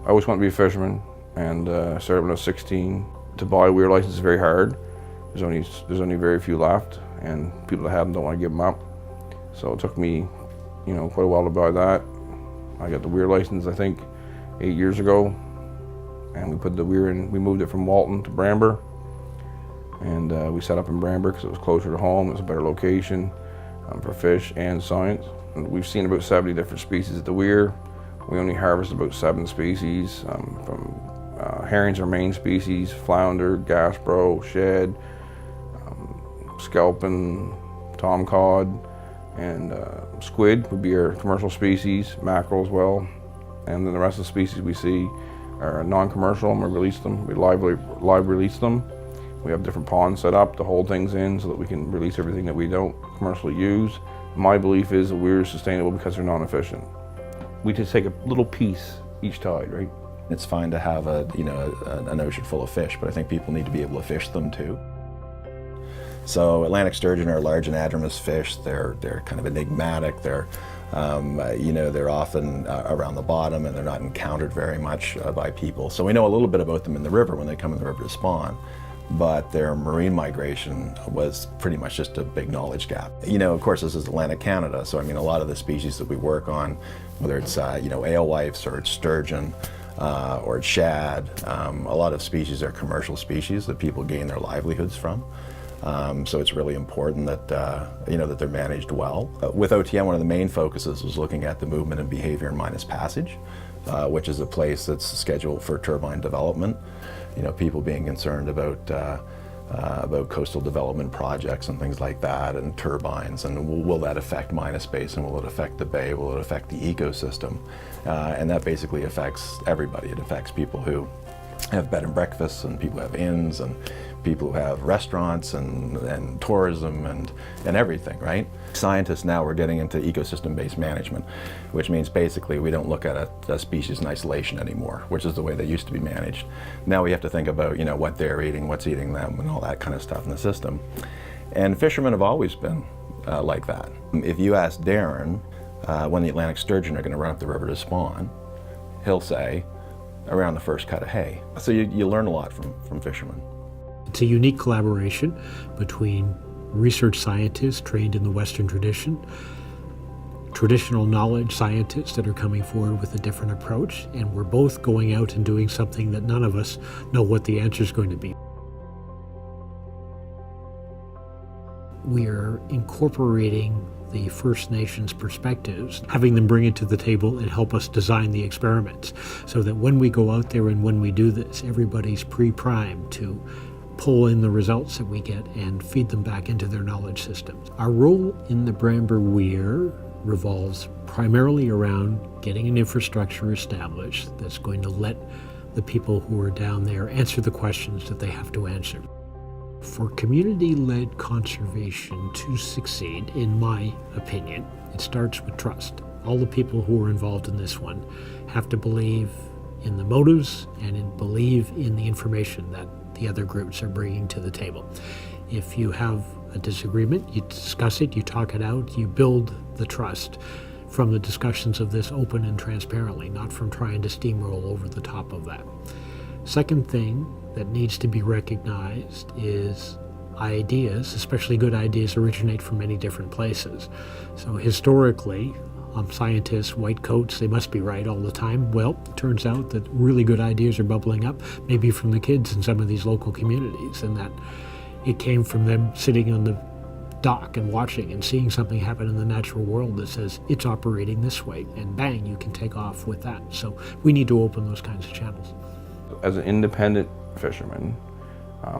I always wanted to be a fisherman, and started when I was 16. To buy a weir license is very hard. There's only very few left, and people that have them don't want to give them up. So it took me, quite a while to buy that. I got the weir license, I think, 8 years ago, and we put the weir in. We moved it from Walton to Bramber, and we set up in Bramber because it was closer to home. It was a better location for fish and science. And we've seen about 70 different species at the weir. We only harvest about 7 species, from herring's our main species, flounder, gaspro, shad, scalpin, tomcod, and squid would be our commercial species, mackerel as well. And then the rest of the species we see are non-commercial, and we release them. We live release them. We have different ponds set up to hold things in so that we can release everything that we don't commercially use. My belief is that we're sustainable because they're non-efficient. We just take a little piece each tide, right? It's fine to have an ocean full of fish, but I think people need to be able to fish them too. So Atlantic sturgeon are large anadromous fish. They're kind of enigmatic. They're often around the bottom, and they're not encountered very much by people. So we know a little bit about them in the river when they come in the river to spawn, but their marine migration was pretty much just a big knowledge gap. Of course, this is Atlantic Canada, so a lot of the species that we work on, whether it's alewives or it's sturgeon or it's shad, a lot of species are commercial species that people gain their livelihoods from. So it's really important that that they're managed well. With OTM, one of the main focuses was looking at the movement and behavior in Minas Passage, which is a place that's scheduled for turbine development. People being concerned about coastal development projects and things like that, and turbines, and will that affect Minas Basin? Will it affect the bay? Will it affect the ecosystem? And that basically affects everybody. It affects people who have bed and breakfasts, and people who have inns, and people who have restaurants and tourism and everything, right? Scientists now are getting into ecosystem-based management, which means basically we don't look at a species in isolation anymore, which is the way they used to be managed. Now we have to think about what they're eating, what's eating them, and all that kind of stuff in the system. And fishermen have always been like that. If you ask Darren when the Atlantic sturgeon are going to run up the river to spawn, he'll say around the first cut of hay. So you learn a lot from fishermen. It's a unique collaboration between research scientists trained in the Western tradition, traditional knowledge scientists that are coming forward with a different approach, and we're both going out and doing something that none of us know what the answer is going to be. We are incorporating the First Nations perspectives, having them bring it to the table and help us design the experiments, so that when we go out there and when we do this, everybody's pre-primed to pull in the results that we get and feed them back into their knowledge systems. Our role in the Bramber Weir revolves primarily around getting an infrastructure established that's going to let the people who are down there answer the questions that they have to answer. For community-led conservation to succeed, in my opinion, it starts with trust. All the people who are involved in this one have to believe in the motives and believe in the information that the other groups are bringing to the table. If you have a disagreement, you discuss it, you talk it out, you build the trust from the discussions of this open and transparently, not from trying to steamroll over the top of that. Second thing that needs to be recognized is ideas, especially good ideas, originate from many different places. So historically, scientists, white coats, they must be right all the time. Well, it turns out that really good ideas are bubbling up, maybe from the kids in some of these local communities, and that it came from them sitting on the dock and watching and seeing something happen in the natural world that says it's operating this way, and bang, you can take off with that. So we need to open those kinds of channels. As an independent fisherman,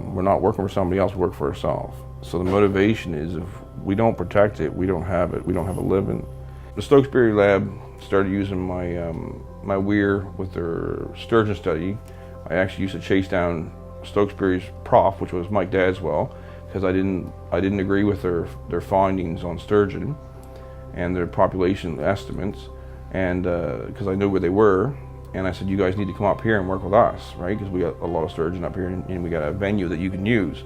we're not working for somebody else, we work for ourselves. So the motivation is, if we don't protect it, we don't have a living. The Stokesbury lab started using my weir with their sturgeon study. I actually used to chase down Stokesbury's prof, which was Mike Dadswell, because I didn't agree with their findings on sturgeon and their population estimates, and because I knew where they were. And I said, you guys need to come up here and work with us, right? Because we got a lot of sturgeon up here, and we got a venue that you can use.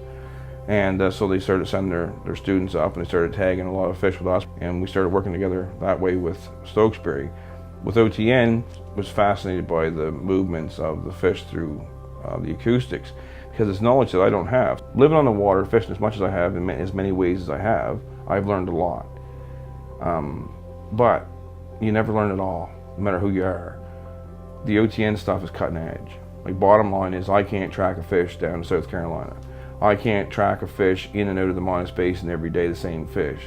And so they started sending their students up, and they started tagging a lot of fish with us, and we started working together that way with Stokesbury. With OTN, was fascinated by the movements of the fish through the acoustics, because it's knowledge that I don't have. Living on the water, fishing as much as I have, in as many ways as I have, I've learned a lot. But you never learn it all, no matter who you are. The OTN stuff is cutting edge. Like, bottom line is, I can't track a fish down to South Carolina. I can't track a fish in and out of the Monas Basin every day, the same fish.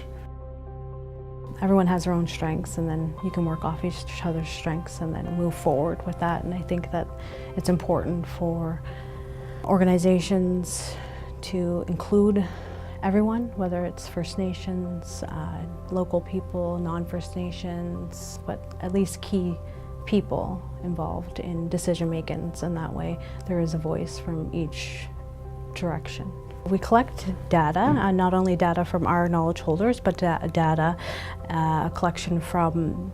Everyone has their own strengths, and then you can work off each other's strengths and then move forward with that. And I think that it's important for organizations to include everyone, whether it's First Nations, local people, non-First Nations, but at least key people involved in decision making, and that way there is a voice from each direction. We collect data, not only data from our knowledge holders, but data, a collection from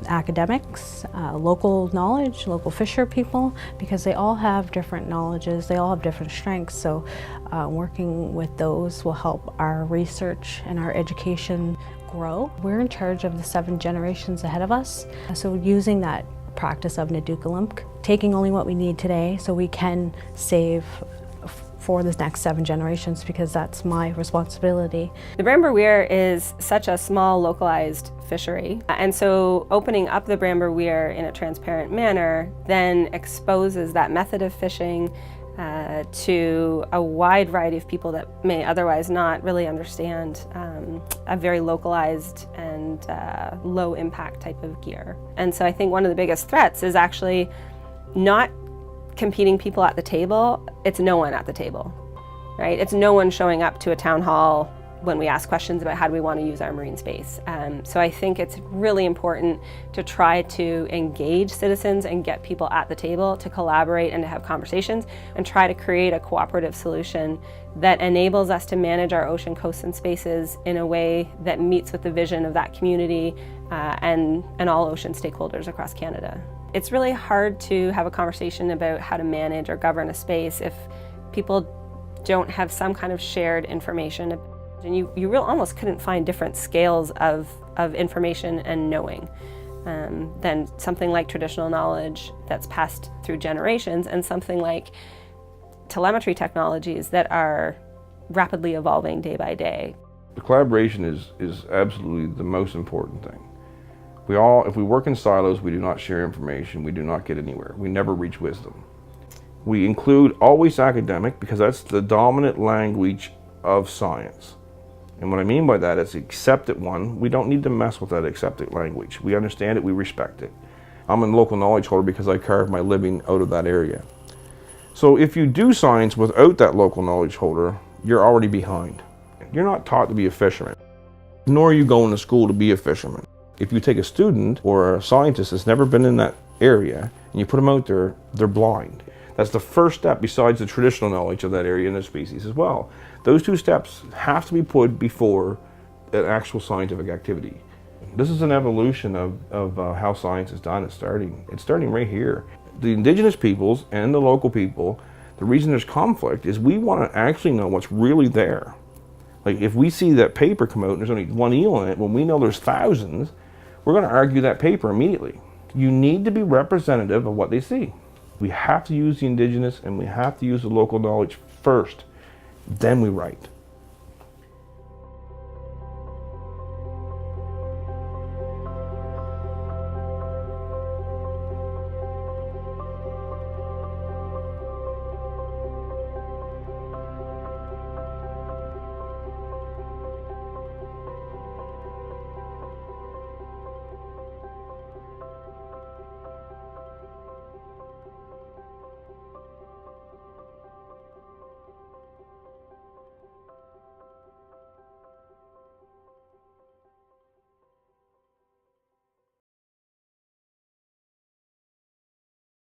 academics, local knowledge, local fisher people, because they all have different knowledges, they all have different strengths, so working with those will help our research and our education grow. We're in charge of the 7 generations ahead of us, so using that practice of Nadukalimk, taking only what we need today so we can save for the next 7 generations, because that's my responsibility. The Bramber Weir is such a small, localized fishery, and so opening up the Bramber Weir in a transparent manner then exposes that method of fishing to a wide variety of people that may otherwise not really understand a very localized and low impact type of gear. And so I think one of the biggest threats is actually not competing people at the table, it's no one at the table, right? It's no one showing up to a town hall when we ask questions about how do we want to use our marine space. So I think it's really important to try to engage citizens and get people at the table to collaborate and to have conversations and try to create a cooperative solution that enables us to manage our ocean coasts and spaces in a way that meets with the vision of that community and all ocean stakeholders across Canada. It's really hard to have a conversation about how to manage or govern a space if people don't have some kind of shared information. And you almost couldn't find different scales of information and knowing than something like traditional knowledge that's passed through generations and something like telemetry technologies that are rapidly evolving day by day. The collaboration is absolutely the most important thing. If we work in silos, we do not share information, we do not get anywhere. We never reach wisdom. We include always academic, because that's the dominant language of science. And what I mean by that is accepted one. We don't need to mess with that accepted language. We understand it, we respect it. I'm a local knowledge holder because I carve my living out of that area. So if you do science without that local knowledge holder, you're already behind. You're not taught to be a fisherman, nor are you going to school to be a fisherman. If you take a student or a scientist that's never been in that area and you put them out there, they're blind. That's the first step besides the traditional knowledge of that area and the species as well. Those 2 steps have to be put before an actual scientific activity. This is an evolution of how science is done. It's starting right here. The Indigenous peoples and the local people, the reason there's conflict is we want to actually know what's really there. Like, if we see that paper come out and there's only 1 eel in it, when we know there's thousands, we're going to argue that paper immediately. You need to be representative of what they see. We have to use the Indigenous and we have to use the local knowledge first, then we write.